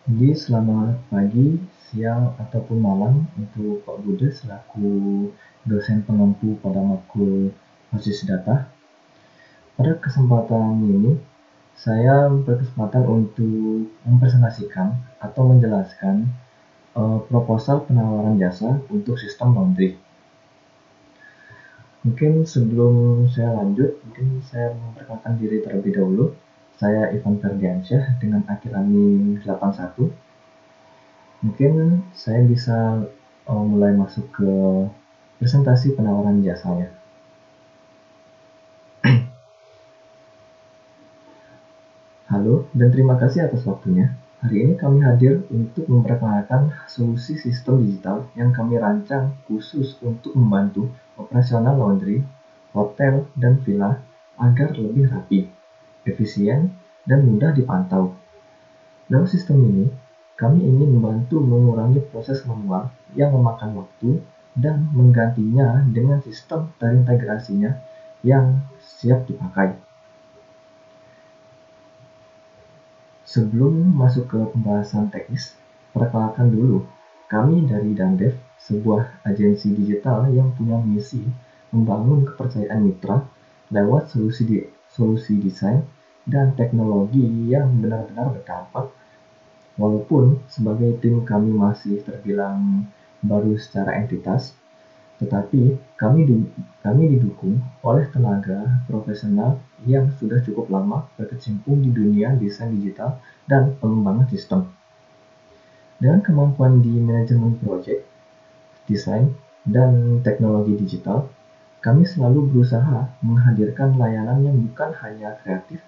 Jadi selamat pagi, siang, ataupun malam untuk Pak Bude selaku dosen pengampu pada matkul basis data. Pada kesempatan ini, saya berkesempatan untuk mempresentasikan atau menjelaskan proposal penawaran jasa untuk sistem laundry. Mungkin sebelum saya lanjut, mungkin saya memperkenalkan diri terlebih dahulu. Saya Ivan Ferdiansyah dengan akhir NIM 81. Mungkin saya bisa mulai masuk ke presentasi penawaran jasanya. Halo dan terima kasih atas waktunya. Hari ini kami hadir untuk memperkenalkan solusi sistem digital yang kami rancang khusus untuk membantu operasional laundry, hotel, dan villa agar lebih rapi, efisien, dan mudah dipantau. Dalam sistem ini, kami ingin membantu mengurangi proses manual yang memakan waktu dan menggantinya dengan sistem terintegrasinya yang siap dipakai. Sebelum masuk ke pembahasan teknis, perkenalkan dulu, kami dari Dandev, sebuah agensi digital yang punya misi membangun kepercayaan mitra lewat solusi desain dan teknologi yang benar-benar berdampak. Walaupun sebagai tim kami masih terbilang baru secara entitas, tetapi kami didukung oleh tenaga profesional yang sudah cukup lama berkecimpung di dunia desain digital dan pengembangan sistem. Dengan kemampuan di manajemen proyek, desain, dan teknologi digital, kami selalu berusaha menghadirkan layanan yang bukan hanya kreatif,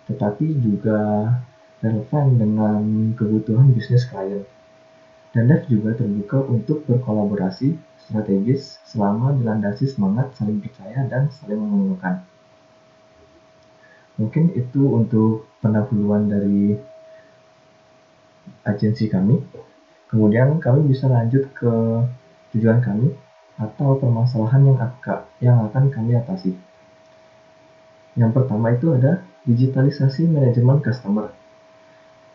tetapi juga relevan dengan kebutuhan bisnis klien. Dandev juga terbuka untuk berkolaborasi strategis selama dilandasi semangat saling percaya dan saling menguntungkan. Mungkin itu untuk pendahuluan dari agensi kami. Kemudian kami bisa lanjut ke tujuan kami atau permasalahan yang akan kami atasi. Yang pertama itu ada digitalisasi manajemen customer.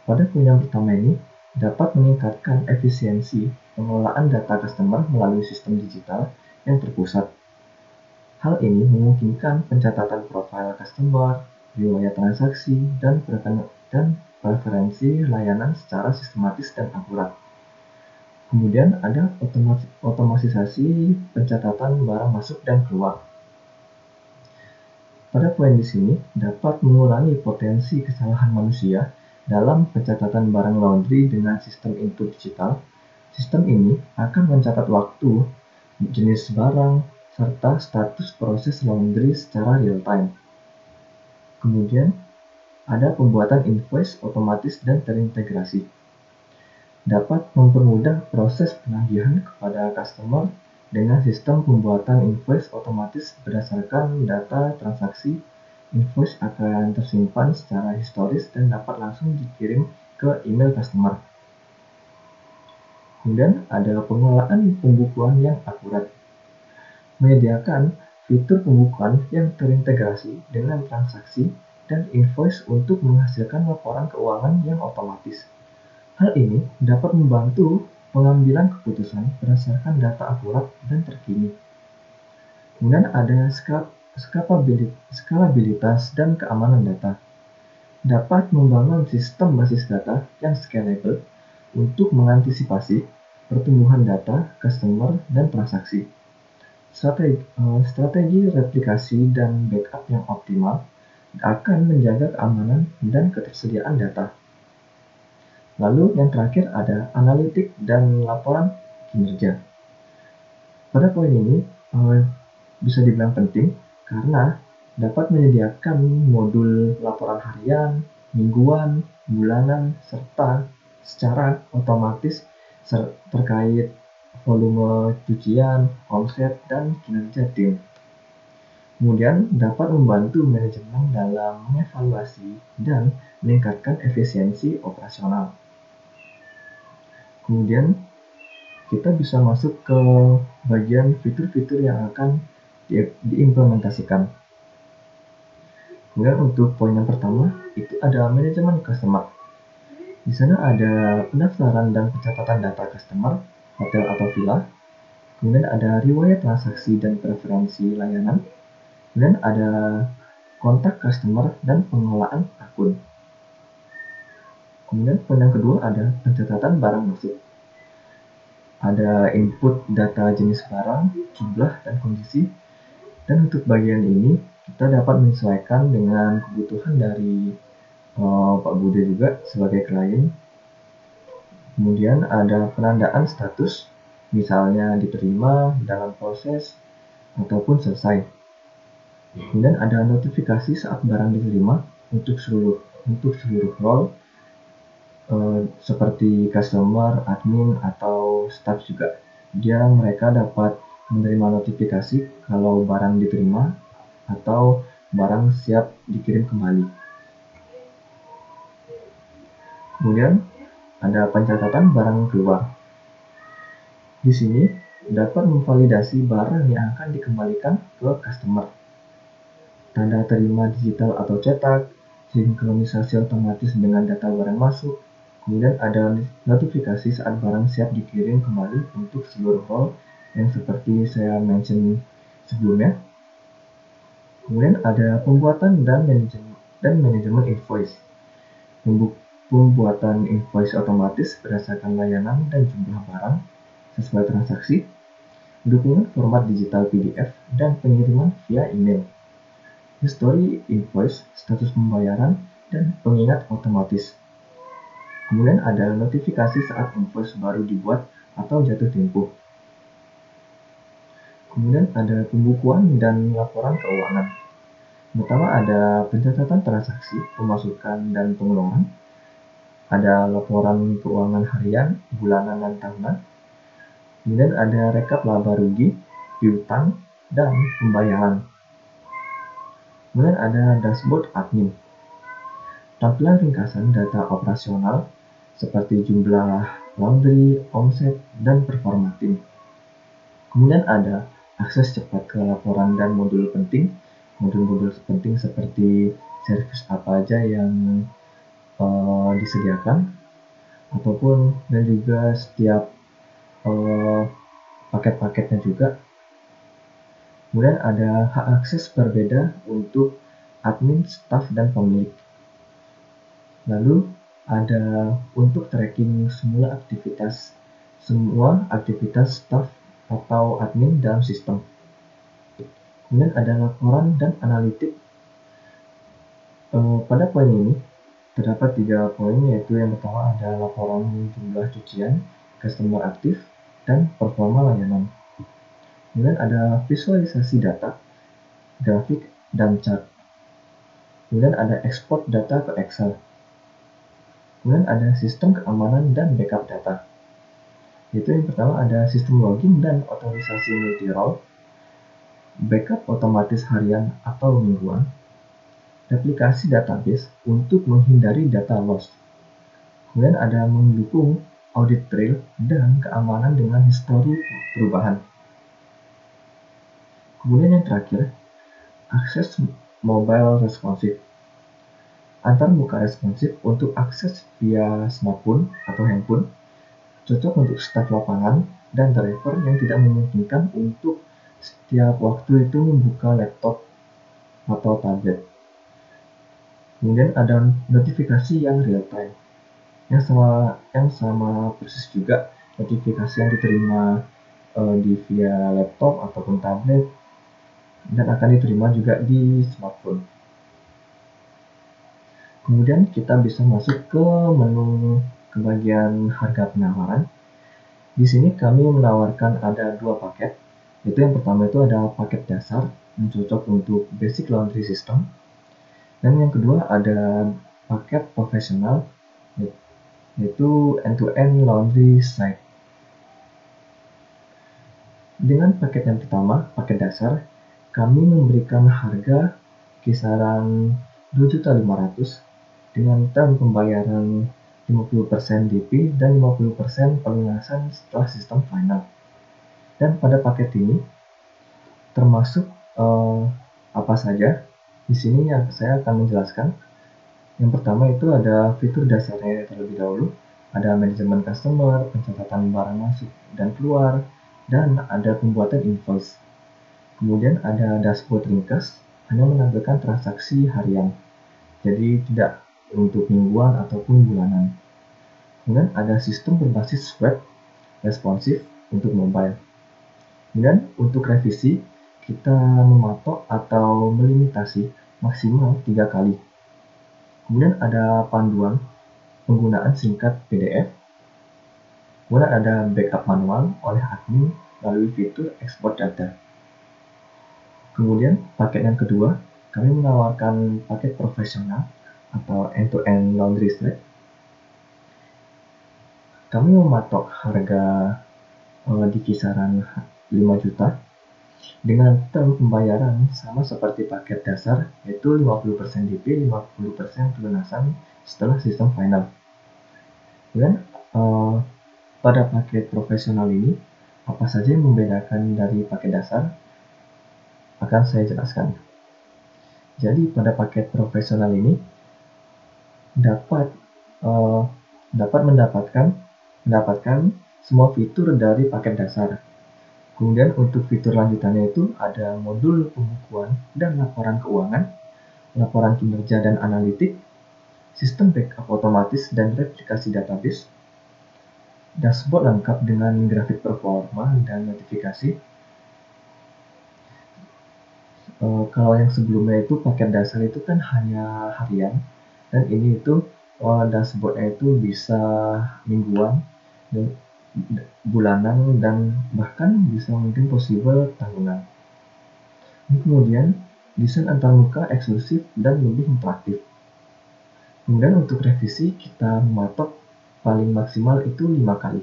Pada poin yang pertama ini, dapat meningkatkan efisiensi pengelolaan data customer melalui sistem digital yang terpusat. Hal ini memungkinkan pencatatan profil customer, riwayat transaksi, dan preferensi layanan secara sistematis dan akurat. Kemudian ada otomatisasi pencatatan barang masuk dan keluar. Pada poin di sini dapat mengurangi potensi kesalahan manusia dalam pencatatan barang laundry dengan sistem input digital. Sistem ini akan mencatat waktu, jenis barang, serta status proses laundry secara real-time. Kemudian, ada pembuatan invoice otomatis dan terintegrasi. Dapat mempermudah proses penagihan kepada customer dengan sistem pembuatan invoice otomatis berdasarkan data transaksi. Invoice akan tersimpan secara historis dan dapat langsung dikirim ke email customer. Kemudian ada pengelolaan pembukuan yang akurat. Menyediakan fitur pembukuan yang terintegrasi dengan transaksi dan invoice untuk menghasilkan laporan keuangan yang otomatis. Hal ini dapat membantu pengambilan keputusan berdasarkan data akurat dan terkini. Kemudian ada skalabilitas dan keamanan data. Dapat membangun sistem basis data yang scalable untuk mengantisipasi pertumbuhan data, customer, dan transaksi. Strategi replikasi dan backup yang optimal akan menjaga keamanan dan ketersediaan data. Lalu yang terakhir ada analitik dan laporan kinerja. Pada poin ini bisa dibilang penting karena dapat menyediakan modul laporan harian, mingguan, bulanan, serta secara otomatis terkait volume cucian, omset, dan kinerja tim. Kemudian dapat membantu manajemen dalam mengevaluasi dan meningkatkan efisiensi operasional. Kemudian kita bisa masuk ke bagian fitur-fitur yang akan diimplementasikan. Kemudian untuk poin yang pertama itu ada manajemen customer. Di sana ada pendaftaran dan pencatatan data customer, hotel atau villa. Kemudian ada riwayat transaksi dan preferensi layanan. Kemudian ada kontak customer dan pengelolaan akun. Kemudian poin yang kedua ada pencatatan barang masuk. Ada input data jenis barang, jumlah, dan kondisi. Dan untuk bagian ini kita dapat menyesuaikan dengan kebutuhan dari Pak Bude juga sebagai klien. Kemudian ada penandaan status, misalnya diterima, dalam proses, ataupun selesai. Kemudian ada notifikasi saat barang diterima untuk seluruh role, seperti customer, admin, atau staff juga. Mereka dapat menerima notifikasi kalau barang diterima atau barang siap dikirim kembali. Kemudian ada pencatatan barang keluar. Di sini dapat memvalidasi barang yang akan dikembalikan ke customer. Tanda terima digital atau cetak, sinkronisasi otomatis dengan data barang masuk. Kemudian ada notifikasi saat barang siap dikirim kembali untuk seluruh role yang seperti saya mention sebelumnya. Kemudian ada pembuatan dan manajemen invoice. Pembuatan invoice otomatis berdasarkan layanan dan jumlah barang sesuai transaksi, dukungan format digital PDF, dan pengiriman via email. History invoice, status pembayaran, dan pengingat otomatis. Kemudian ada notifikasi saat invoice baru dibuat atau jatuh tempo. Kemudian ada pembukuan dan laporan keuangan. Pertama ada pencatatan transaksi, pemasukan, dan pengeluaran. Ada laporan keuangan harian, bulanan, dan tahunan. Kemudian ada rekap laba rugi, piutang, dan pembayaran. Kemudian ada dashboard admin. Tampilan ringkasan data operasional seperti jumlah laundry, omset, dan performa tim. Kemudian ada akses cepat ke laporan dan modul penting. Modul-modul penting seperti servis apa aja yang disediakan, ataupun dan juga setiap paket-paketnya juga. Kemudian ada hak akses berbeda untuk admin, staff, dan pemilik. Lalu ada untuk tracking semua aktivitas staff atau admin dalam sistem. Kemudian ada laporan dan analitik. Pada poin ini terdapat 3 poin, yaitu yang pertama ada laporan jumlah cucian, customer aktif, dan performa layanan. Kemudian ada visualisasi data, grafik, dan chart. Kemudian ada ekspor data ke Excel. Kemudian ada sistem keamanan dan backup data. Yaitu yang pertama ada sistem login dan otorisasi multi-role, backup otomatis harian atau mingguan, replikasi database untuk menghindari data loss. Kemudian ada mendukung audit trail dan keamanan dengan histori perubahan. Kemudian yang terakhir, akses mobile responsif. Antar muka responsif untuk akses via smartphone atau handphone, cocok untuk staf lapangan dan driver yang tidak memungkinkan untuk setiap waktu itu membuka laptop atau tablet. Kemudian ada notifikasi yang real time, yang sama persis juga notifikasi yang diterima di via laptop ataupun tablet, dan akan diterima juga di smartphone. Kemudian kita bisa masuk ke menu ke bagian harga penawaran. Di sini kami menawarkan ada 2 paket, yaitu yang pertama itu ada paket dasar yang cocok untuk basic laundry system, dan yang kedua ada paket profesional, yaitu end-to-end laundry site. Dengan paket yang pertama, paket dasar, kami memberikan harga kisaran 2.500.000 dengan term pembayaran 50% DP dan 50% pelunasan setelah sistem final. Dan pada paket ini termasuk apa saja? Di sini saya akan menjelaskan. Yang pertama itu ada fitur dasarnya terlebih dahulu, ada manajemen customer, pencatatan barang masuk dan keluar, dan ada pembuatan invoice. Kemudian ada dashboard ringkas, hanya menampilkan transaksi harian, jadi tidak untuk mingguan ataupun bulanan. Kemudian ada sistem berbasis web, responsif untuk mobile. Kemudian untuk revisi, kita mematok atau melimitasi maksimal 3 kali. Kemudian ada panduan penggunaan singkat PDF. Kemudian ada backup manual oleh admin melalui fitur export data. Kemudian paket yang kedua, kami menawarkan paket profesional atau end-to-end laundry set. Kami mematok harga di kisaran 5 juta dengan term pembayaran sama seperti paket dasar, yaitu 50% DP, 50% pelunasan setelah sistem final. Dan pada paket profesional ini, apa saja yang membedakan dari paket dasar akan saya jelaskan. Jadi pada paket profesional ini dapat mendapatkan semua fitur dari paket dasar. Kemudian untuk fitur lanjutannya itu ada modul pembukuan dan laporan keuangan, laporan kinerja dan analitik, sistem backup otomatis dan replikasi database, dashboard lengkap dengan grafik performa dan notifikasi. Kalau yang sebelumnya itu paket dasar itu kan hanya harian, dan ini itu dashboardnya itu bisa mingguan, dan bulanan, dan bahkan bisa mungkin possible tahunan. Kemudian desain antarmuka eksklusif dan lebih interaktif. Kemudian untuk revisi kita mematok paling maksimal itu 5 kali.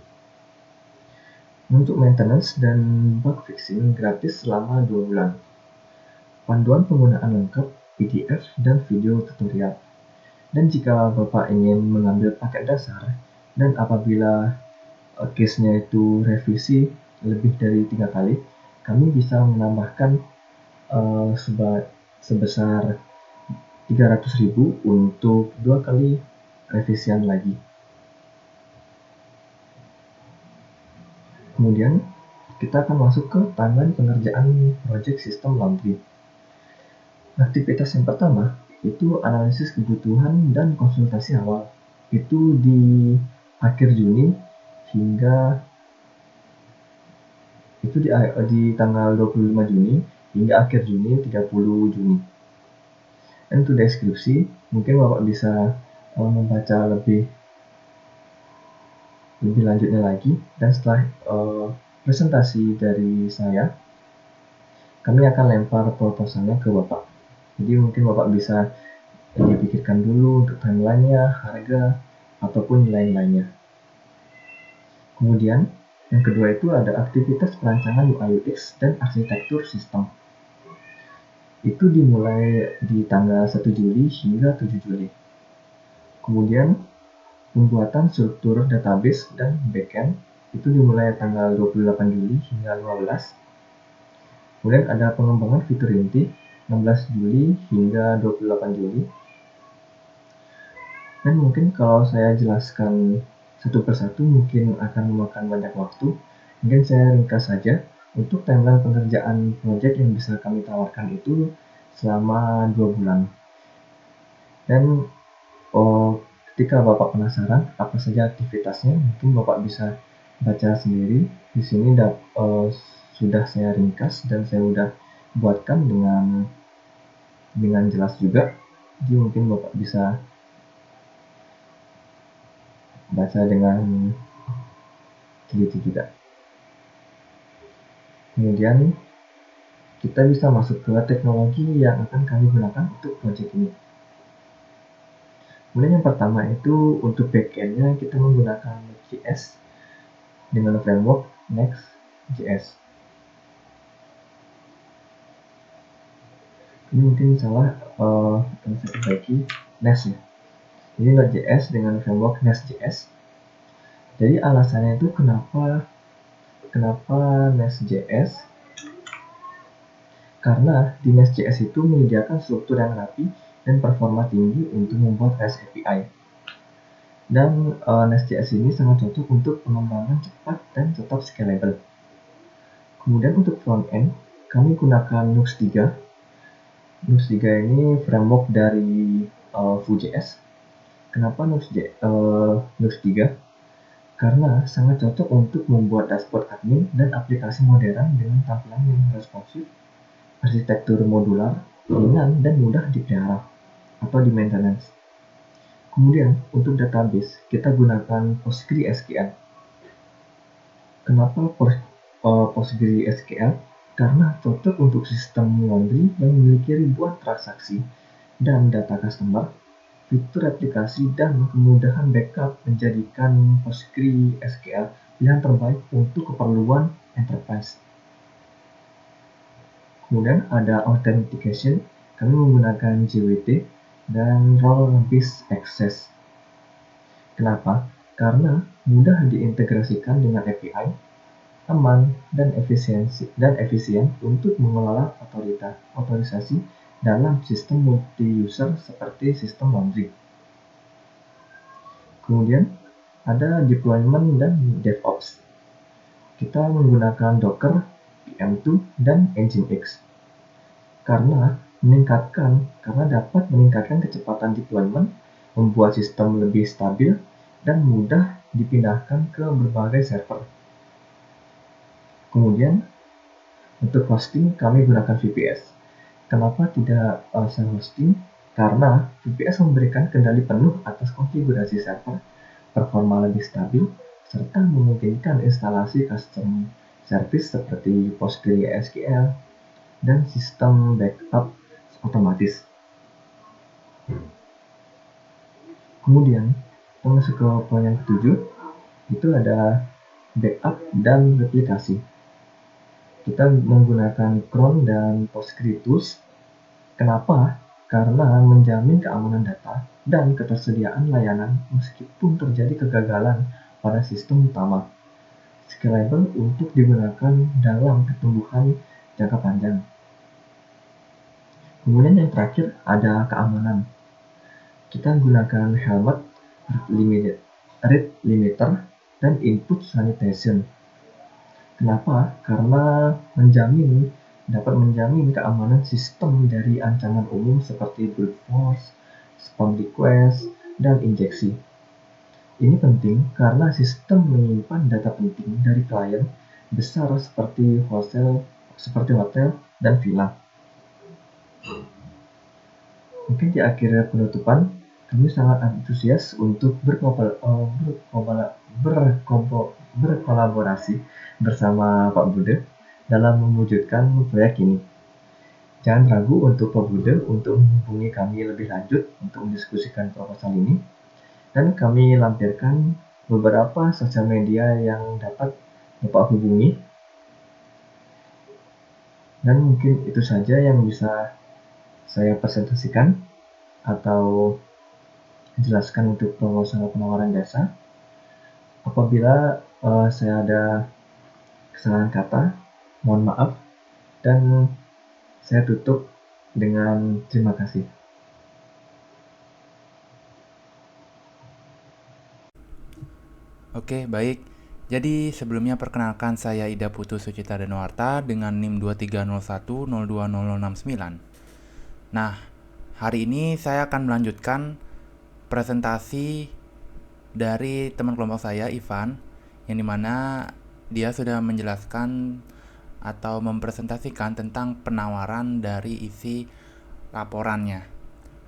Untuk maintenance dan bug fixing gratis selama 2 bulan. Panduan penggunaan lengkap, PDF dan video tutorial. Dan jika Bapak ingin mengambil paket dasar dan apabila case-nya itu revisi lebih dari 3 kali, kami bisa menambahkan sebesar 300.000 untuk 2 kali revisian lagi. Kemudian kita akan masuk ke timeline pengerjaan project sistem laundry. Aktivitas yang pertama itu analisis kebutuhan dan konsultasi awal. Itu di akhir Juni hingga itu di tanggal 25 Juni hingga akhir Juni 30 Juni. Dan untuk deskripsi, mungkin Bapak bisa membaca lebih lanjutnya lagi, dan setelah presentasi dari saya, kami akan lempar proposalnya ke Bapak. Jadi mungkin Bapak bisa dipikirkan dulu untuk timeline-nya, harga, ataupun nilai-nilainya. Kemudian, yang kedua itu ada aktivitas perancangan UI UX dan arsitektur sistem. Itu dimulai di tanggal 1 Juli hingga 7 Juli. Kemudian, pembuatan struktur database dan backend itu dimulai tanggal 28 Juli hingga 15. Kemudian ada pengembangan fitur inti 16 Juli hingga 28 Juli. Dan mungkin kalau saya jelaskan satu persatu mungkin akan memakan banyak waktu. Mungkin saya ringkas saja. Untuk timeline pengerjaan proyek yang bisa kami tawarkan itu selama 2 bulan. Dan ketika Bapak penasaran apa saja aktivitasnya, mungkin Bapak bisa baca sendiri. Di sini sudah saya ringkas dan saya sudah buatkan dengan jelas juga. Jadi mungkin Bapak bisa baca dengan teliti juga. Kemudian kita bisa masuk ke teknologi yang akan kami gunakan untuk proyek ini. Kemudian yang pertama itu untuk backend-nya kita menggunakan Next.js dengan framework Next.js. Ini mungkin salah, akan saya perbaiki, Nest ya. Jadi Node.js dengan framework Nest.js. Jadi alasannya itu kenapa Nest.js? Karena di Nest.js itu menyediakan struktur yang rapi dan performa tinggi untuk membuat REST API. Dan Nest.js ini sangat cocok untuk pengembangan cepat dan tetap scalable. Kemudian untuk front-end, kami gunakan Nux3. Nux3 ini framework dari Vue.js. Kenapa Nux3? Karena sangat cocok untuk membuat dashboard admin dan aplikasi modern dengan tampilan yang responsif, arsitektur modular, ringan, dan mudah dipelihara atau di maintenance. Kemudian untuk database, kita gunakan PostgreSQL. Kenapa PostgreSQL? Karena cocok untuk sistem laundry yang memiliki ribuan transaksi dan data customer. Fitur aplikasi dan kemudahan backup menjadikan PostgreSQL pilihan terbaik untuk keperluan enterprise. Kemudian ada authentication, kami menggunakan JWT dan role-based access. Kenapa? Karena mudah diintegrasikan dengan API, aman dan efisien untuk mengelola otorisasi dalam sistem multi-user seperti sistem laundry. Kemudian ada deployment dan DevOps. Kita menggunakan Docker, PM2, dan Nginx karena dapat meningkatkan kecepatan deployment, membuat sistem lebih stabil, dan mudah dipindahkan ke berbagai server. Kemudian untuk hosting kami gunakan VPS. Kenapa tidak self-hosting? Karena VPS memberikan kendali penuh atas konfigurasi server, performa lebih stabil, serta memungkinkan instalasi custom service seperti PostgreSQL dan sistem backup otomatis. Kemudian, masuk ke poin yang ketujuh, itu ada backup dan replikasi. Kita menggunakan cron dan PostgreTools. Kenapa? Karena menjamin keamanan data dan ketersediaan layanan meskipun terjadi kegagalan pada sistem utama. Scalable untuk digunakan dalam pertumbuhan jangka panjang. Kemudian yang terakhir ada keamanan. Kita gunakan Helmet, Rate Limiter, dan Input Sanitation. Kenapa? Karena dapat menjamin keamanan sistem dari ancaman umum seperti brute force, spam request, dan injeksi. Ini penting karena sistem menyimpan data penting dari klien besar seperti hotel dan villa. Mungkin di akhir penutupan, kami sangat antusias untuk berkolaborasi bersama Pak Bude dalam mewujudkan proyek ini. Jangan ragu untuk Pak Bude untuk menghubungi kami lebih lanjut untuk mendiskusikan proposal ini, dan kami lampirkan beberapa sosial media yang dapat Bapak hubungi. Dan mungkin itu saja yang bisa saya presentasikan atau jelaskan untuk proposal penawaran jasa. Apabila saya ada kesalahan kata, mohon maaf, dan saya tutup dengan terima kasih. Oke, baik. Jadi sebelumnya perkenalkan saya Ida Putu Sucita Danuarta dengan NIM 2301020069. Nah, hari ini saya akan melanjutkan presentasi dari teman kelompok saya, Ivan, yang dimana dia sudah menjelaskan atau mempresentasikan tentang penawaran dari isi laporannya.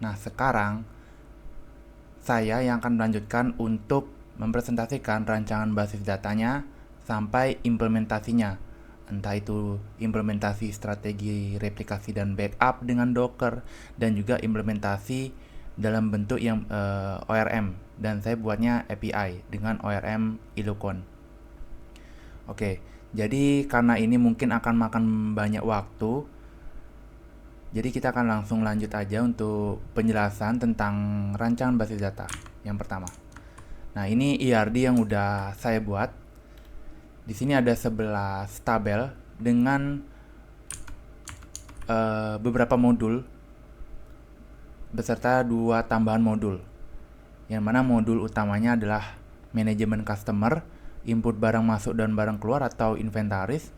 Nah, sekarang saya yang akan melanjutkan untuk mempresentasikan rancangan basis datanya sampai implementasinya, entah itu implementasi strategi replikasi dan backup dengan Docker, dan juga implementasi dalam bentuk yang ORM, dan saya buatnya API dengan ORM Illucon. Oke, jadi karena ini mungkin akan makan banyak waktu, jadi kita akan langsung lanjut aja untuk penjelasan tentang rancangan basis data yang pertama. Nah, ini ERD yang udah saya buat. Di sini ada 11 tabel dengan beberapa modul beserta 2 tambahan modul. Yang mana modul utamanya adalah manajemen customer, input barang masuk dan barang keluar atau inventaris,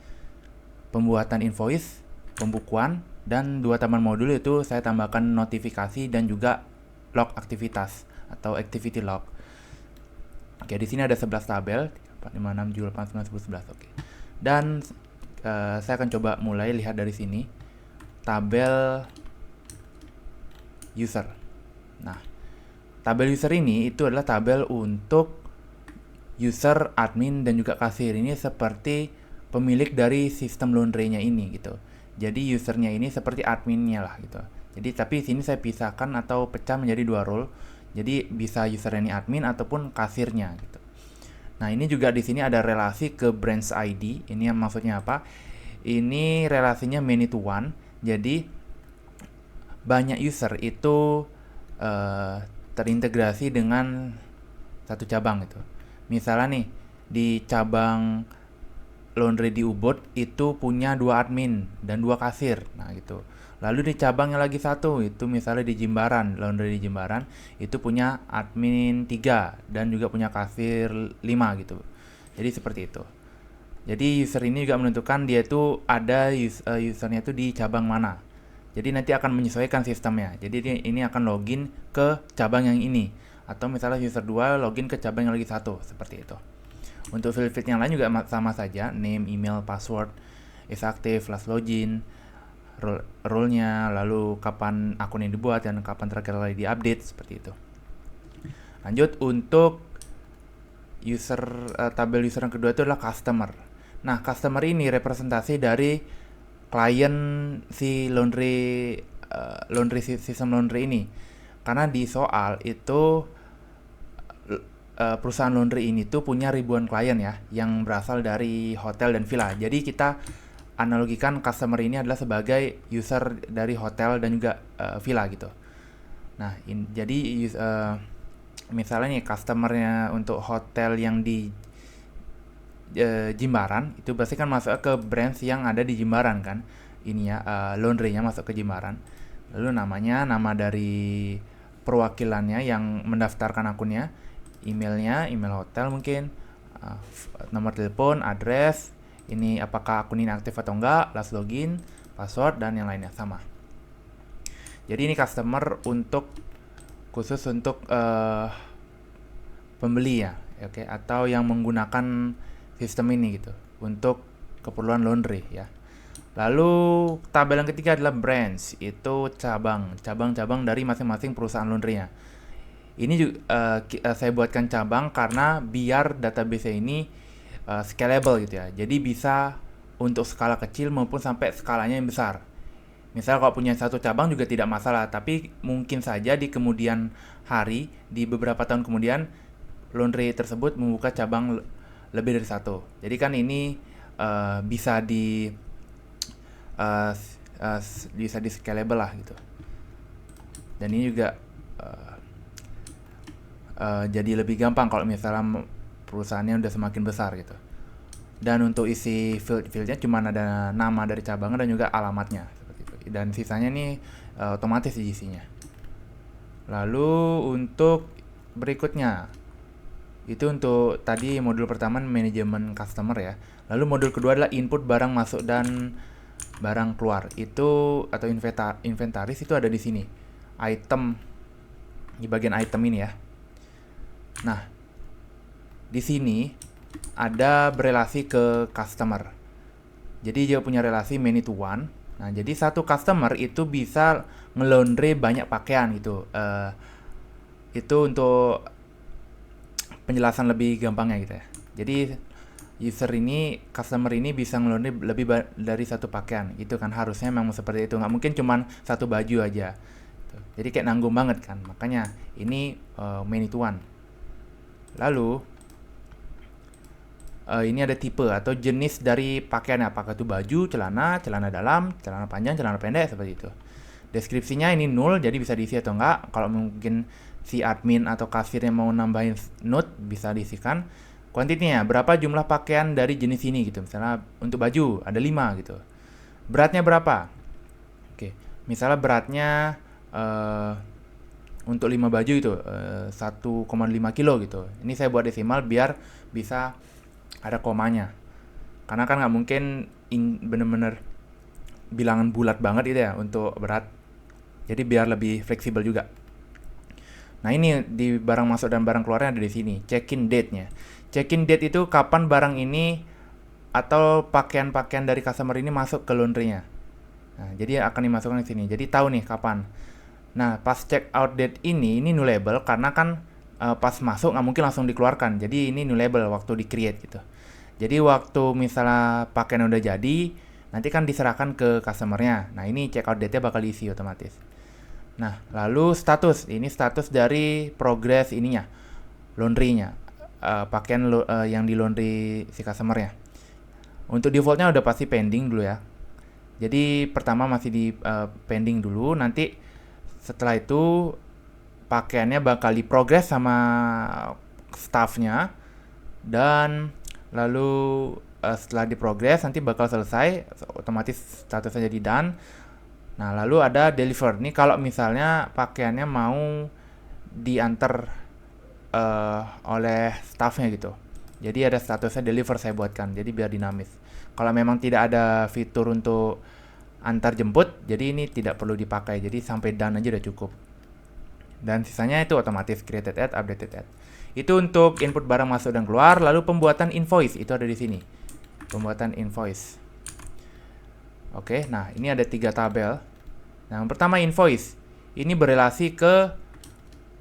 pembuatan invoice, pembukuan, dan 2 tambahan modul itu saya tambahkan notifikasi dan juga log aktivitas atau activity log. Oke, di sini ada 11 tabel, 4, 5, 6, 7, 8, 9, 10, 11. Oke. Dan saya akan coba mulai lihat dari sini tabel user. Nah, tabel user ini itu adalah tabel untuk user, admin, dan juga kasir. Ini seperti pemilik dari sistem laundry-nya ini gitu. Jadi usernya ini seperti adminnya lah gitu. Jadi tapi sini saya pisahkan atau pecah menjadi 2 role. Jadi bisa user ini admin ataupun kasirnya gitu. Nah, ini juga di sini ada relasi ke branch ID. Ini yang maksudnya apa? Ini relasinya many to one. Jadi banyak user itu terintegrasi dengan satu cabang gitu. Misalnya nih di cabang laundry di Ubud itu punya 2 admin dan 2 kasir. Nah, gitu. Lalu di cabang yang lagi satu itu misalnya di Jimbaran, laundry di Jimbaran itu punya admin 3 dan juga punya kasir 5 gitu. Jadi seperti itu. Jadi user ini juga menentukan dia itu ada usernya itu di cabang mana. Jadi nanti akan menyesuaikan sistemnya. Jadi ini akan login ke cabang yang ini. Atau misalnya user 2 login ke cabang yang lagi satu, seperti itu. Untuk field yang lain juga sama saja, name, email, password, is active, last login, role-nya, lalu kapan akun yang dibuat dan kapan terakhir kali diupdate, seperti itu. Lanjut untuk tabel user yang kedua itu adalah customer. Nah, customer ini representasi dari klien si sistem laundry ini. Karena di soal itu perusahaan laundry ini tuh punya ribuan klien ya, yang berasal dari hotel dan villa. Jadi kita analogikan customer ini adalah sebagai user dari hotel dan juga villa gitu. Nah, jadi misalnya nih customernya untuk hotel yang di Jimbaran itu pasti kan masuk ke branch yang ada di Jimbaran kan. Ini ya laundry-nya masuk ke Jimbaran. Lalu nama dari perwakilannya yang mendaftarkan akunnya, emailnya, email hotel mungkin, nomor telepon, address, ini apakah akun ini aktif atau enggak, last login, password, dan yang lainnya sama. Jadi ini customer khusus untuk pembeli ya, oke, atau yang menggunakan sistem ini gitu untuk keperluan laundry ya. Lalu tabel yang ketiga adalah branch, itu cabang-cabang dari masing-masing perusahaan laundry-nya. Ini juga saya buatkan cabang karena biar database ini scalable gitu ya. Jadi bisa untuk skala kecil maupun sampai skalanya yang besar. Misal kalau punya satu cabang juga tidak masalah, tapi mungkin saja di kemudian hari, di beberapa tahun kemudian, laundry tersebut membuka cabang lebih dari satu. Jadi kan ini bisa di scalable lah gitu. Dan ini juga jadi lebih gampang kalau misalnya perusahaannya udah semakin besar gitu. Dan untuk isi fieldnya cuma ada nama dari cabang dan juga alamatnya seperti itu. Dan sisanya nih otomatis diisinya. Lalu untuk berikutnya itu untuk tadi modul pertama manajemen customer ya. Lalu modul kedua adalah input barang masuk dan barang keluar. Itu atau inventaris itu ada di sini. Item di bagian item ini ya. Nah, di sini ada berelasi ke customer. Jadi dia punya relasi many to one. Nah, jadi satu customer itu bisa nge-laundry banyak pakaian gitu. Itu untuk penjelasan lebih gampangnya gitu ya. Jadi customer ini bisa nge-laundry lebih dari satu pakaian. Itu kan harusnya memang seperti itu. Nggak mungkin cuma satu baju aja. Jadi kayak nanggung banget kan. Makanya ini many to one. Lalu ini ada tipe atau jenis dari pakaian, apakah itu baju, celana dalam, celana panjang, celana pendek, seperti itu. Deskripsinya ini null, jadi bisa diisi atau enggak. Kalau mungkin si admin atau kasirnya mau nambahin note, bisa diisikan. Kuantitinya, berapa jumlah pakaian dari jenis ini gitu. Misalnya untuk baju ada 5 gitu. Beratnya berapa? Oke, misalnya beratnya untuk 5 baju itu 1,5 kilo gitu. Ini saya buat desimal biar bisa ada komanya. Karena kan nggak mungkin bener-bener bilangan bulat banget gitu ya untuk berat. Jadi biar lebih fleksibel juga. Nah ini di barang masuk dan barang keluarnya ada di sini. Check-in date-nya. Check-in date itu kapan barang ini atau pakaian-pakaian dari customer ini masuk ke laundry-nya. Nah, jadi akan dimasukkan di sini. Jadi tahu nih kapan. Nah, pas check out date ini new label karena kan pas masuk nggak mungkin langsung dikeluarkan. Jadi ini new label waktu di create gitu. Jadi waktu misalnya pakaian udah jadi, nanti kan diserahkan ke customernya. Nah ini check out date-nya bakal diisi otomatis. Nah, lalu status. Ini status dari progress ininya, laundry-nya. Pakaian yang di laundry si customernya. Untuk defaultnya udah pasti pending dulu ya. Jadi pertama masih di pending dulu, nanti setelah itu pakaiannya bakal diprogres sama staffnya, dan lalu setelah diprogres nanti bakal selesai, otomatis statusnya jadi done. Nah lalu ada deliver. Nih kalau misalnya pakaiannya mau diantar oleh staffnya gitu, jadi ada statusnya deliver saya buatkan, jadi biar dinamis. Kalau memang tidak ada fitur untuk antar jemput, jadi ini tidak perlu dipakai, jadi sampai done aja udah cukup. Dan sisanya itu otomatis created at, updated at. Itu untuk input barang masuk dan keluar. Lalu pembuatan invoice itu ada di sini. Pembuatan invoice. Oke, nah ini ada 3 tabel. Nah, yang pertama invoice. Ini berelasi ke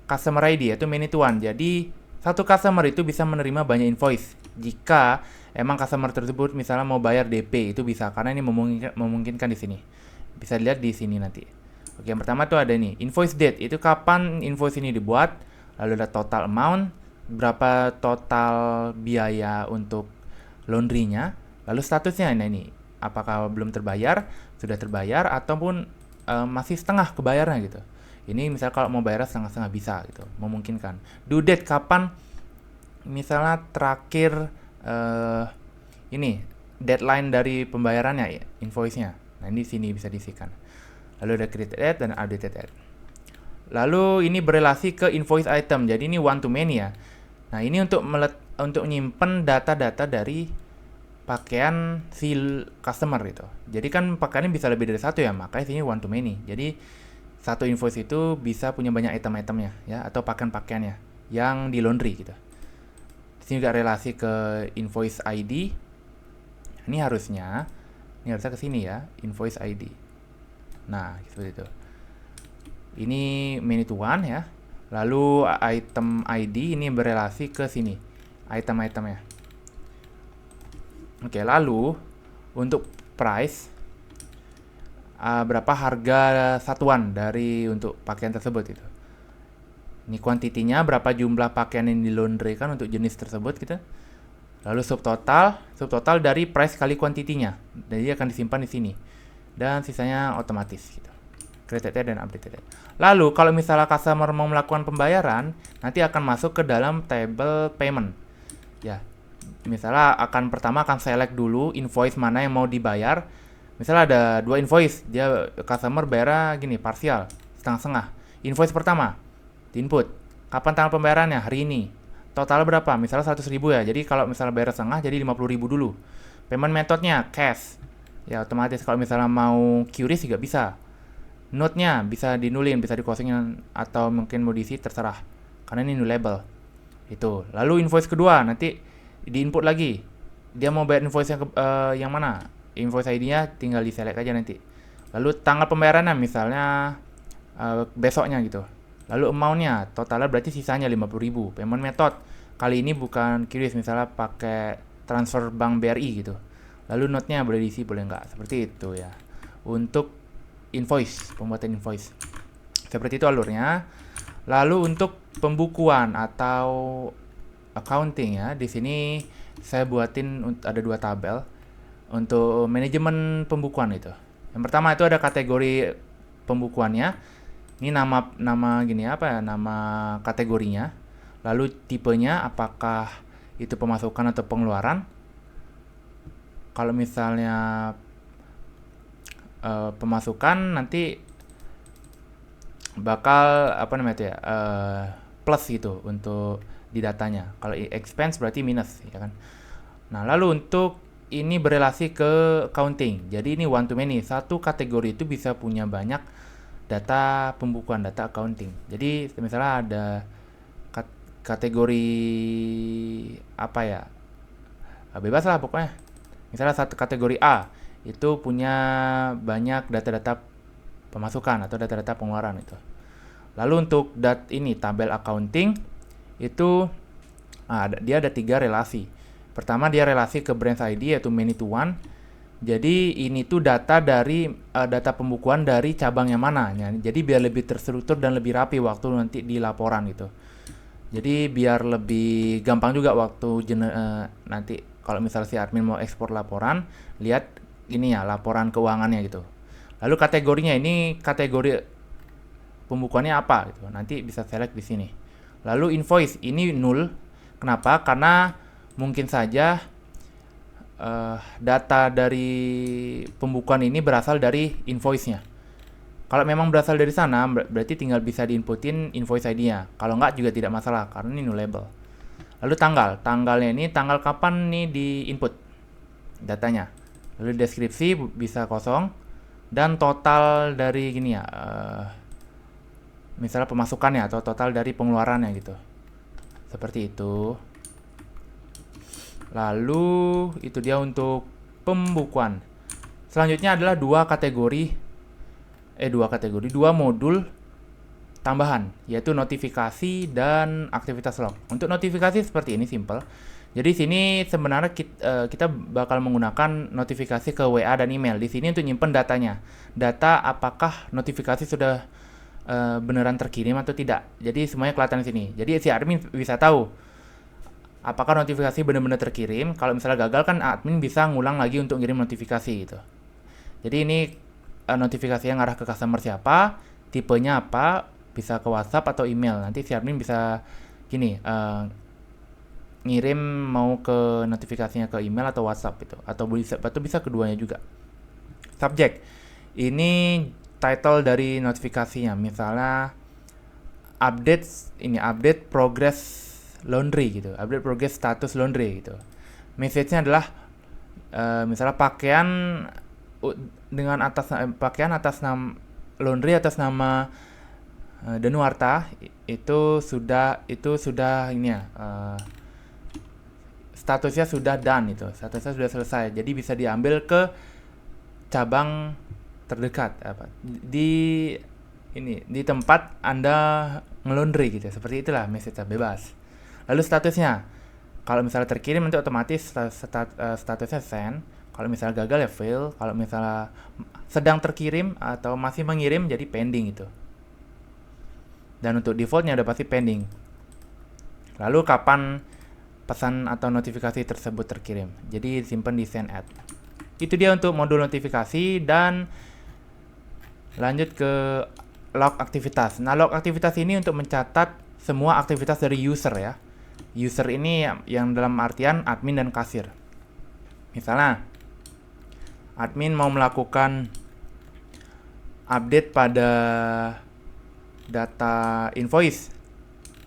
customer ID, yaitu many to one. Jadi satu customer itu bisa menerima banyak invoice. Jika emang customer tersebut misalnya mau bayar DP, itu bisa, karena ini memungkinkan di sini. Bisa dilihat di sini nanti. Oke, yang pertama tuh ada nih, invoice date, itu kapan invoice ini dibuat, lalu ada total amount, berapa total biaya untuk laundry-nya, lalu statusnya, nah ini, apakah belum terbayar, sudah terbayar, ataupun masih setengah kebayarnya gitu. Ini misalnya kalau mau bayar setengah-setengah bisa gitu, memungkinkan. Due date, kapan misalnya terakhir ini, deadline dari pembayarannya, ya, invoice-nya. Nah ini sini bisa diisikan. Lalu ada created at dan updated at. Lalu ini berelasi ke invoice item. Jadi ini one to many ya. Nah ini untuk nyimpen data-data dari pakaian si customer gitu. Jadi kan pakaiannya bisa lebih dari satu ya, makanya sini one to many. Jadi satu invoice itu bisa punya banyak item-itemnya ya, atau pakaian-pakaiannya yang di laundry gitu. Di sini juga relasi ke invoice ID. Ini harusnya ke sini ya, invoice ID. Nah, seperti itu. Ini many to one ya. Lalu item ID ini berelasi ke sini, item-itemnya. Oke, lalu untuk price, berapa harga satuan dari untuk pakaian tersebut itu. Ini kuantitinya, berapa jumlah pakaian yang dilondrekan untuk jenis tersebut gitu. Lalu subtotal dari price kali kuantitinya. Jadi akan disimpan di sini. Dan sisanya otomatis gitu. Created dan updated. Lalu kalau misalnya customer mau melakukan pembayaran, nanti akan masuk ke dalam table payment. Ya. Misalnya pertama akan select dulu invoice mana yang mau dibayar. Misalnya ada 2 invoice, dia customer bayarnya gini, parsial, setengah-setengah. Invoice pertama, di input. Kapan tanggal pembayarannya? Hari ini. Total berapa? Misalnya 100.000 ya. Jadi kalau misalnya bayar setengah, jadi 50.000 dulu. Payment methodnya cash. Ya otomatis kalau misalnya mau QRIS juga bisa. Note-nya bisa dinulin, bisa dikosongin, atau mungkin mau diisi, terserah. Karena ini new label. Itu. Lalu invoice kedua nanti di input lagi. Dia mau bayar invoice yang mana? Invoice ID-nya tinggal di select aja nanti. Lalu tanggal pembayarannya misalnya besoknya gitu. Lalu amount-nya, totalnya berarti sisanya 50.000. Payment method kali ini bukan QRIS, misalnya pakai transfer bank BRI gitu. Lalu note-nya boleh diisi, boleh enggak. Seperti itu ya. Untuk invoice, pembuatan invoice. Seperti itu alurnya. Lalu untuk pembukuan atau accounting ya, di sini saya buatin ada 2 tabel untuk manajemen pembukuan itu. Yang pertama itu ada kategori pembukuannya. Ini nama gini apa ya? Nama kategorinya. Lalu tipenya apakah itu pemasukan atau pengeluaran. Kalau misalnya pemasukan nanti bakal apa namanya itu ya, plus gitu untuk di datanya. Kalau expense berarti minus ya kan. Nah, lalu untuk ini berelasi ke counting. Jadi ini one to many. Satu kategori itu bisa punya banyak data pembukuan, data accounting. Jadi misalnya ada kategori apa ya? Bebas lah pokoknya. Misalnya satu kategori A itu punya banyak data-data pemasukan atau data-data pengeluaran itu. Lalu untuk ini tabel accounting itu dia ada 3 relasi. Pertama dia relasi ke branch ID yaitu many to one. Jadi ini tuh data dari data pembukuan dari cabang yang mana. Jadi biar lebih terstruktur dan lebih rapi waktu nanti di laporan gitu. Jadi biar lebih gampang juga waktu nanti kalau misalnya si admin mau ekspor laporan, lihat ini ya laporan keuangannya gitu. Lalu kategorinya ini kategori pembukuannya apa gitu. Nanti bisa select di sini. Lalu invoice ini null. Kenapa? Karena mungkin saja data dari pembukuan ini berasal dari invoice-nya. Kalau memang berasal dari sana, berarti tinggal bisa diinputin invoice ID-nya. Kalau nggak juga tidak masalah, karena ini nullable. Lalu tanggalnya ini tanggal kapan nih di input datanya. Lalu deskripsi bisa kosong dan total dari gini ya, misalnya pemasukannya atau total dari pengeluarannya gitu. Seperti itu. Lalu itu dia untuk pembukuan. Selanjutnya adalah dua modul tambahan, yaitu notifikasi dan aktivitas log. Untuk notifikasi seperti ini simple. Jadi sini sebenarnya kita bakal menggunakan notifikasi ke WA dan email. Di sini untuk nyimpen datanya. Data apakah notifikasi sudah beneran terkirim atau tidak. Jadi semuanya kelihatan di sini. Jadi si admin bisa tahu apakah notifikasi benar-benar terkirim. Kalau misalnya gagal kan admin bisa ngulang lagi untuk ngirim notifikasi gitu. Jadi ini notifikasi yang arah ke customer siapa, tipenya apa, bisa ke WhatsApp atau email. Nanti si admin bisa gini, ngirim mau ke notifikasinya ke email atau WhatsApp gitu, atau bisa keduanya juga. Subject ini title dari notifikasinya, misalnya update progress laundry gitu, update progress status laundry gitu. Message-nya adalah misalnya pakaian atas nama laundry atas nama Danuarta itu sudah ini ya, statusnya sudah done itu, statusnya sudah selesai. Jadi bisa diambil ke cabang terdekat di tempat Anda ngelondri gitu. Seperti itulah message bebas. Lalu statusnya, kalau misalnya terkirim nanti otomatis statusnya send. Kalau misalnya gagal ya fail. Kalau misalnya sedang terkirim atau masih mengirim jadi pending itu. Dan untuk defaultnya udah pasti pending. Lalu kapan pesan atau notifikasi tersebut terkirim. Jadi simpan di send at. Itu dia untuk modul notifikasi. Dan lanjut ke log aktivitas. Nah, log aktivitas ini untuk mencatat semua aktivitas dari user ya. User ini yang dalam artian admin dan kasir. Misalnya admin mau melakukan update pada data invoice,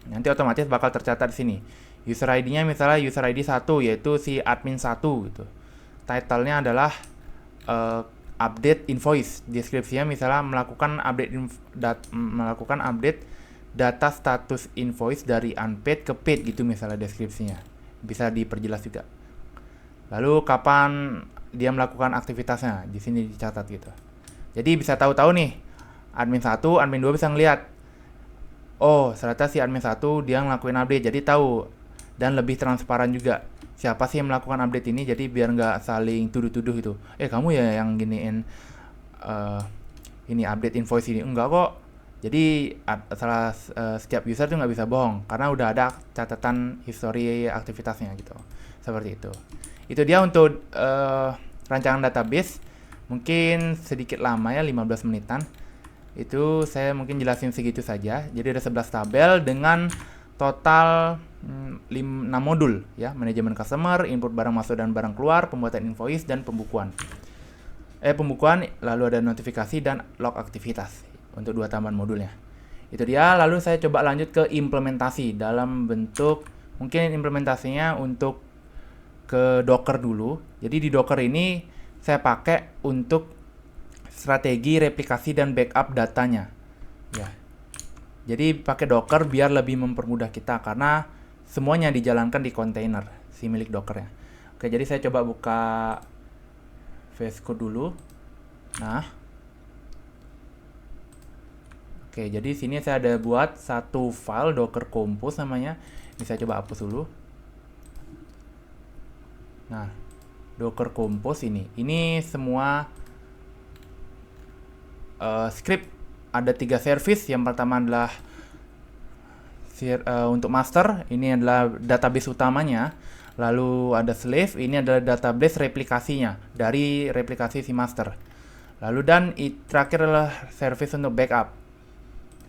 nanti otomatis bakal tercatat di sini. User ID-nya misalnya user ID 1, yaitu si admin 1 gitu. Title-nya adalah update invoice. Deskripsinya misalnya melakukan update data status invoice dari unpaid ke paid gitu misalnya deskripsinya. Bisa diperjelas juga. Lalu kapan dia melakukan aktivitasnya, di sini dicatat gitu. Jadi bisa tahu-tahu nih, admin 1, admin 2 bisa ngelihat. Oh, ternyata si admin 1 dia ngelakuin update, jadi tahu. Dan lebih transparan juga. Siapa sih yang melakukan update ini, jadi biar nggak saling tuduh-tuduh itu. Kamu ya yang giniin ini update invoice ini. Enggak kok. Jadi setiap user tuh nggak bisa bohong, karena udah ada catatan history aktivitasnya gitu. Seperti itu. Itu dia untuk rancangan database. Mungkin sedikit lama ya, 15 menitan. Itu saya mungkin jelasin segitu saja. Jadi ada 11 tabel dengan total 6 modul ya. Manajemen customer, input barang masuk dan barang keluar, pembuatan invoice, dan pembukuan. Pembukuan, lalu ada notifikasi dan log aktivitas untuk 2 tambahan modulnya. Itu dia. Lalu saya coba lanjut ke implementasi dalam bentuk mungkin implementasinya untuk ke Docker dulu. Jadi di Docker ini saya pakai untuk strategi replikasi dan backup datanya. Ya. Jadi pakai Docker biar lebih mempermudah kita karena semuanya dijalankan di kontainer si milik Dockernya. Oke, jadi saya coba buka VS Code dulu. Nah, oke, jadi sini saya ada buat satu file Docker Compose namanya. Ini saya coba hapus dulu. Nah, Docker Compose ini semua script. Ada 3 service. Yang pertama adalah untuk master, ini adalah database utamanya. Lalu ada slave, ini adalah database replikasinya dari replikasi si master. Lalu dan terakhir adalah service untuk backup.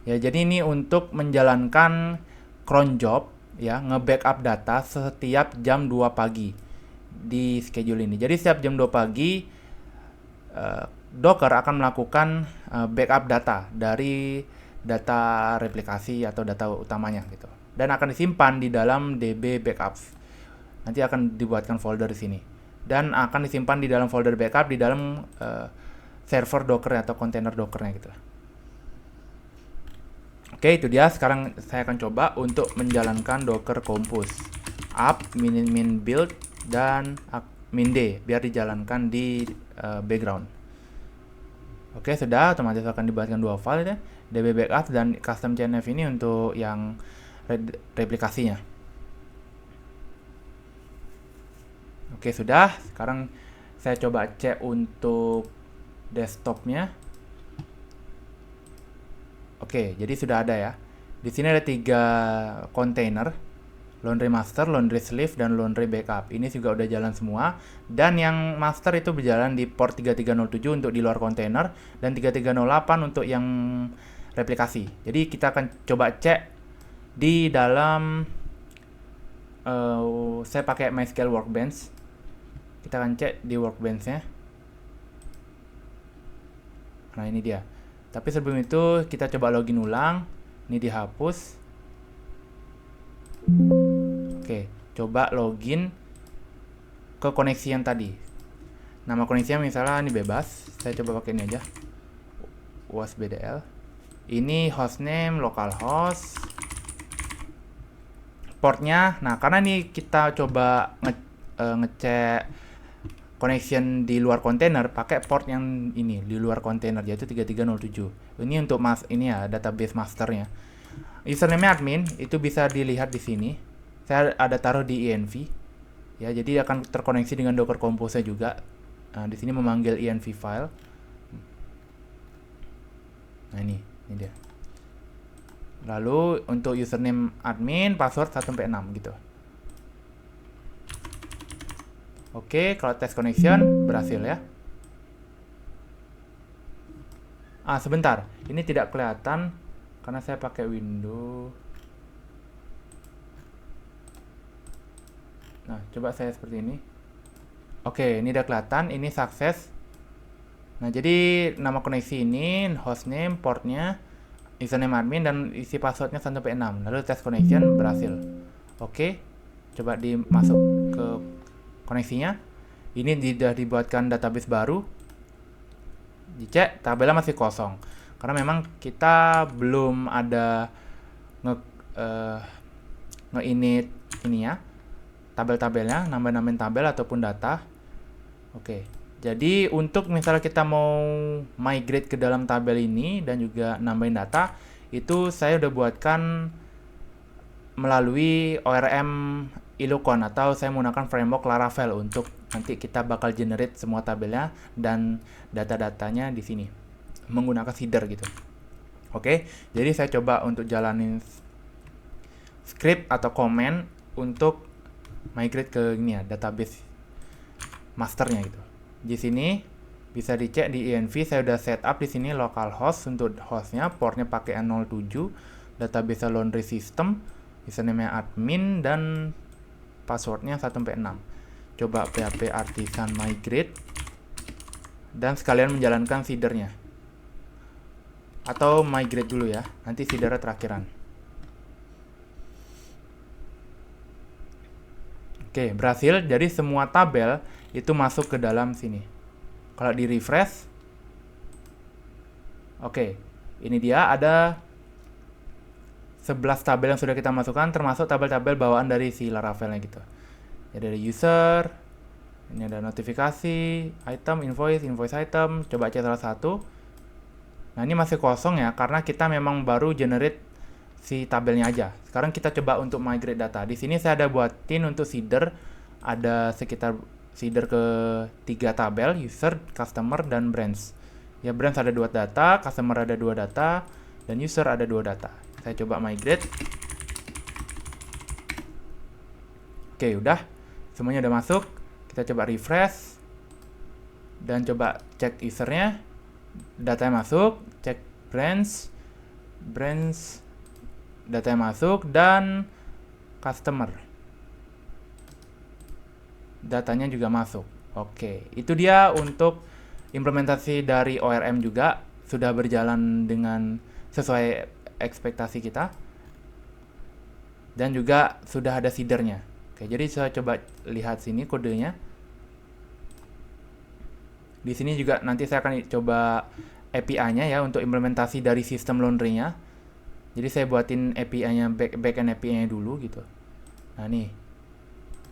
Ya, jadi ini untuk menjalankan cron job, ya, nge-backup data setiap jam 2 pagi di schedule ini. Jadi setiap jam 2 pagi Docker akan melakukan backup data dari data replikasi atau data utamanya gitu. Dan akan disimpan di dalam DB backups. Nanti akan dibuatkan folder di sini. Dan akan disimpan di dalam folder backup di dalam server Docker atau kontainer Dockernya gitu. Oke, itu dia. Sekarang saya akan coba untuk menjalankan Docker Compose up, min build, dan min d biar dijalankan di background. Oke, sudah otomatis akan dibuatkan 2 file ya, DB backup dan custom CNF ini untuk yang replikasinya. Oke, sudah. Sekarang saya coba cek untuk desktopnya. Oke, jadi sudah ada ya. Di sini ada 3 container, laundry master, laundry sleeve, dan laundry backup. Ini juga udah jalan semua. Dan yang master itu berjalan di port 3307 untuk di luar kontainer dan 3308 untuk yang replikasi. Jadi kita akan coba cek di dalam saya pakai MySQL Workbench. Kita akan cek di Workbench-nya. Nah, ini dia. Tapi sebelum itu kita coba login ulang. Ini dihapus. Oke, coba login ke koneksi yang tadi. Nama koneksinya misalnya ini bebas. Saya coba pakai ini aja. wasbdl. Ini hostname localhost. Portnya, nah karena ini kita coba ngecek connection di luar kontainer pakai port yang ini di luar kontainer yaitu 3307. Ini untuk ini ya database masternya. Username admin itu bisa dilihat di sini. Saya ada taruh di env. Ya, jadi akan terkoneksi dengan Docker Compose juga. Nah, di sini memanggil env file. Nah, ini dia. Lalu untuk username admin, password 1-6 gitu. Oke, kalau tes connection berhasil ya. Sebentar. Ini tidak kelihatan karena saya pakai window. Nah, coba saya seperti ini. Oke, ini udah kelihatan. Ini sukses. Nah, jadi nama koneksi ini, hostname, portnya, username admin, dan isi passwordnya 1-6. Lalu tes connection berhasil. Oke, coba dimasuk ke koneksinya. Ini sudah dibuatkan database baru. Dicek, tabelnya masih kosong. Karena memang kita belum ada nge-init ini ya, tabel-tabelnya, nambah-nambahin tabel ataupun data. Oke, jadi untuk misalnya kita mau migrate ke dalam tabel ini dan juga nambahin data, itu saya udah buatkan melalui ORM Illocon atau saya menggunakan framework Laravel untuk nanti kita bakal generate semua tabelnya dan data-datanya di sini menggunakan seeder gitu. Oke, jadi saya coba untuk jalanin script atau command untuk migrate ke ini ya, database masternya gitu. Di sini bisa dicek di env, saya udah setup di sini localhost untuk hostnya, portnya pakai 07, database laundry system, username admin, dan passwordnya 1-6. Coba php artisan migrate dan sekalian menjalankan seedernya. Atau migrate dulu ya, nanti seedernya terakhiran. Oke, berhasil. Jadi semua tabel itu masuk ke dalam sini. Kalau di refresh, oke, ini dia ada 11 tabel yang sudah kita masukkan, termasuk tabel-tabel bawaan dari si Laravelnya gitu. Jadi ada user, ini ada notifikasi, item, invoice item. Coba cek salah satu. Nah, ini masih kosong ya, karena kita memang baru generate si tabelnya aja. Sekarang kita coba untuk migrate data. Di sini saya ada buatin untuk seeder, ada sekitar seeder ke 3 tabel, user, customer, dan brands. Ya, brands ada 2 data, customer ada 2 data, dan user ada 2 data. Saya coba migrate. Oke, udah. Semuanya udah masuk. Kita coba refresh. Dan coba cek usernya. Datanya masuk. Cek brands. Datanya masuk. Dan customer. Datanya juga masuk. Oke, itu dia untuk implementasi dari ORM juga. Sudah berjalan dengan sesuai ekspektasi kita. Dan juga sudah ada seedernya. Oke, jadi saya coba lihat sini kodenya. Di sini juga nanti saya akan coba API-nya ya untuk implementasi dari sistem laundry-nya. Jadi saya buatin API-nya, backend API-nya dulu gitu. Nah, nih.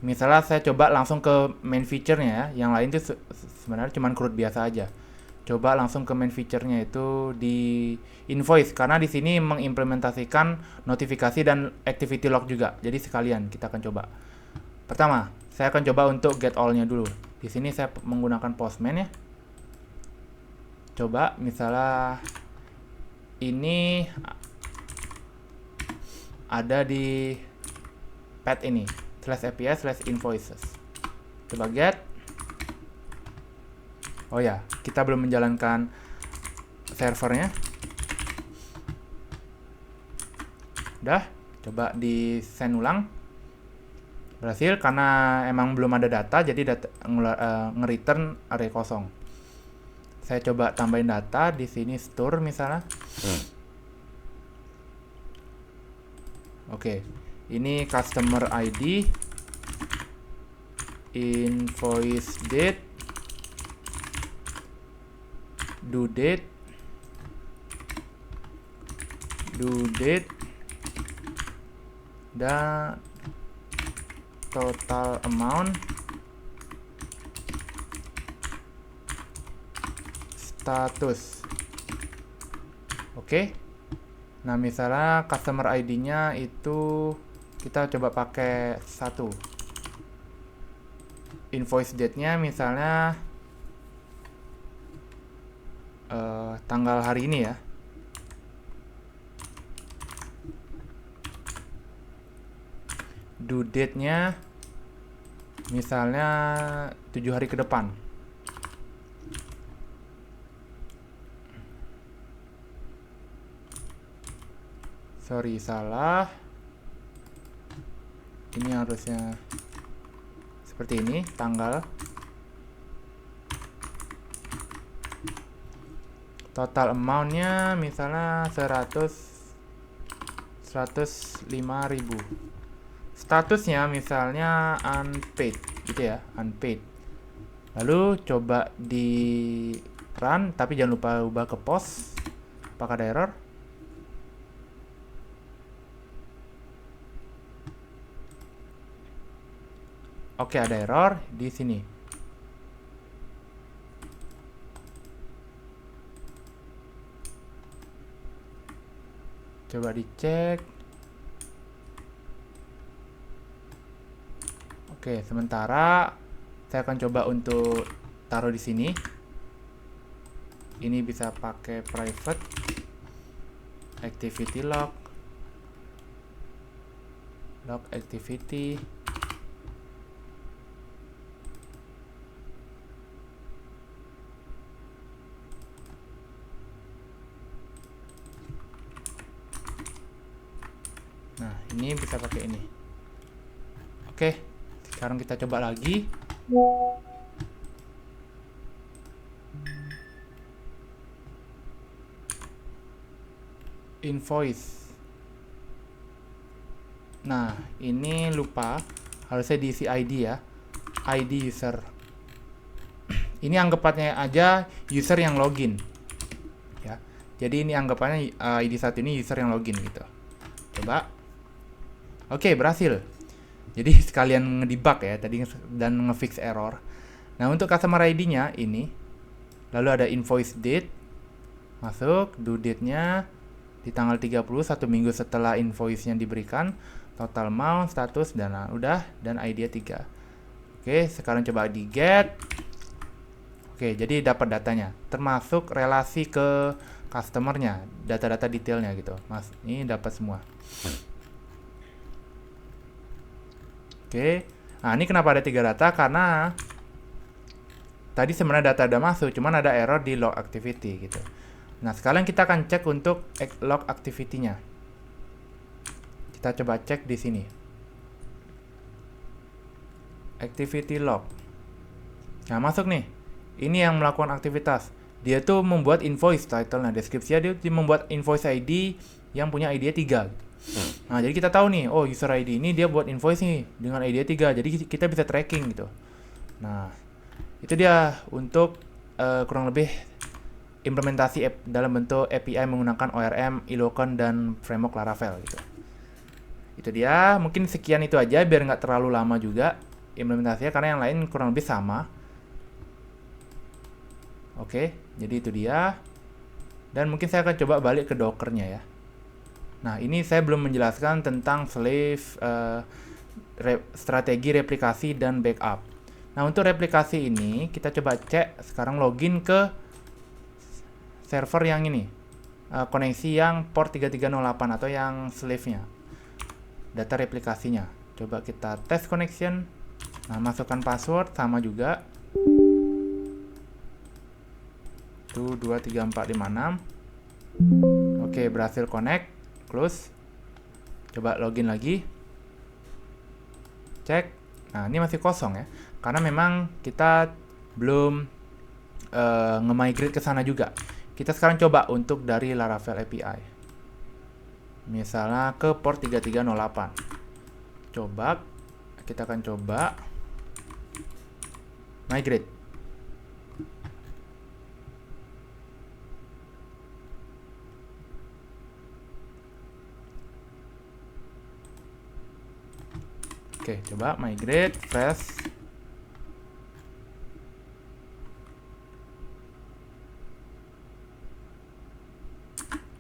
Misalnya saya coba langsung ke main feature-nya ya. Yang lain itu sebenarnya cuma CRUD biasa aja. Coba langsung ke main feature-nya itu di invoice, karena di sini mengimplementasikan notifikasi dan activity log juga. Jadi sekalian kita akan coba. Pertama, saya akan coba untuk get all-nya dulu. Di sini saya menggunakan Postman ya. Coba misalnya ini ada di path ini /API/invoices. Coba get. Oh ya, kita belum menjalankan servernya. Udah, coba di send ulang. Berhasil karena emang belum ada data, jadi nge-return array kosong. Saya coba tambahin data di sini store misalnya. Oke, ini customer ID, invoice date, due date, dan total amount, status. Oke. Nah, misalnya customer ID-nya itu kita coba pakai 1. Invoice date-nya misalnya tanggal hari ini ya. Due date-nya misalnya 7 hari ke depan. Sorry, salah. Ini harusnya seperti ini, tanggal. Total amount-nya misalnya 105.000. Statusnya misalnya unpaid gitu ya, unpaid. Lalu coba di run, tapi jangan lupa ubah ke post. Apakah ada error? Oke, ada error di sini. Coba dicek. Oke, sementara saya akan coba untuk taruh di sini. Ini bisa pakai private activity log activity. Nah, ini bisa pakai ini. Oke, sekarang kita coba lagi. invoice. Nah, ini lupa, harusnya diisi ID ya, ID user. Ini anggapannya aja user yang login ya. Jadi ini anggapannya ID satu ini user yang login gitu. Coba. Oke, berhasil. Jadi sekalian ngedebug ya tadi dan ngefix error. Nah, untuk customer ID-nya ini, lalu ada invoice date, masuk, due date-nya di tanggal 30, 1 minggu setelah invoice-nya diberikan, total amount, status, dan udah, dan ID-nya 3. Oke, sekarang coba di get. Oke, jadi dapat datanya, termasuk relasi ke customer-nya, data-data detailnya gitu. Mas, ini dapat semua. Oke, nah ini kenapa ada 3 data? Karena tadi sebenarnya data udah masuk, cuman ada error di log activity gitu. Nah, sekarang kita akan cek untuk log activity-nya. Kita coba cek di sini. Activity log. Nah, masuk nih. Ini yang melakukan aktivitas. Dia tuh membuat invoice title. Nah, deskripsinya dia membuat invoice ID yang punya ID 3. Nah, jadi kita tahu nih, oh user ID ini dia buat invoice nih dengan ID 3. Jadi kita bisa tracking gitu. Nah, itu dia untuk kurang lebih implementasi dalam bentuk API menggunakan ORM, Ilocon, dan framework Laravel gitu. Itu dia, mungkin sekian itu aja biar nggak terlalu lama juga implementasinya karena yang lain kurang lebih sama. Oke, jadi itu dia. Dan mungkin saya akan coba balik ke Docker-nya ya. Nah, ini saya belum menjelaskan tentang slave, strategi replikasi dan backup. Nah, untuk replikasi ini, kita coba cek sekarang login ke server yang ini. Koneksi yang port 3308 atau yang slave-nya. Data replikasinya. Coba kita tes connection. Nah, masukkan password, sama juga. 123456. Oke, berhasil connect. Close. Coba login lagi. Cek. Nah, ini masih kosong ya. Karena memang kita belum nge-migrate ke sana juga. Kita sekarang coba untuk dari Laravel API. Misalnya ke port 3308. Coba. Kita akan coba migrate. Oke, coba migrate, fresh.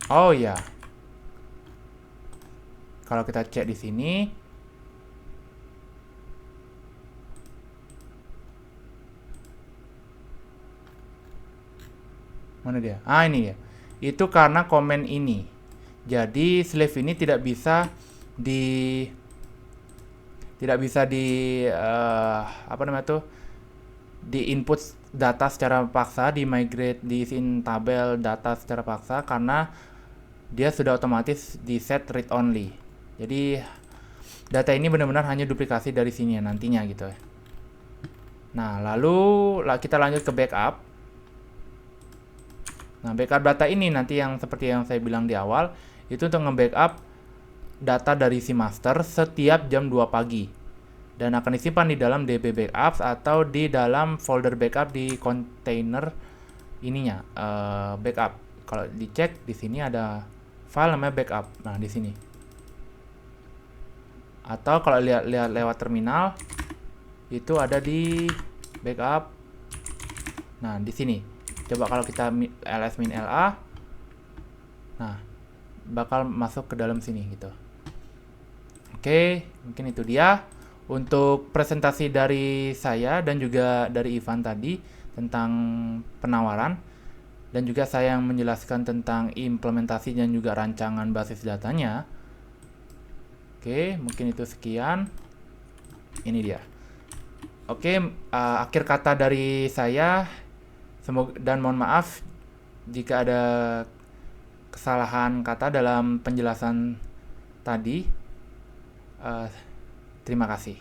Oh ya. Kalau kita cek di sini, mana dia? Ah, ini ya. Itu karena komen ini. Jadi slave ini tidak bisa di apa namanya tuh, di input data secara paksa, di migrate, diisiin tabel data secara paksa karena dia sudah otomatis di set read only. Jadi data ini benar-benar hanya duplikasi dari sini ya nantinya gitu ya. Nah, lalu kita lanjut ke backup. Nah, backup data ini nanti yang seperti yang saya bilang di awal, itu untuk nge-backup data dari si master setiap jam 2 pagi. Dan akan disimpan di dalam DB backups atau di dalam folder backup di container ininya, backup. Kalau dicek di sini ada file namanya backup. Nah, di sini. Atau kalau lihat lewat terminal itu ada di backup. Nah, di sini. Coba kalau kita ls-la, nah bakal masuk ke dalam sini gitu. Oke, mungkin itu dia untuk presentasi dari saya dan juga dari Ivan tadi tentang penawaran, dan juga saya yang menjelaskan tentang implementasi dan juga rancangan basis datanya. Oke, mungkin itu sekian. Ini dia. Oke, akhir kata dari saya, semoga, dan mohon maaf jika ada kesalahan kata dalam penjelasan tadi. Terima kasih.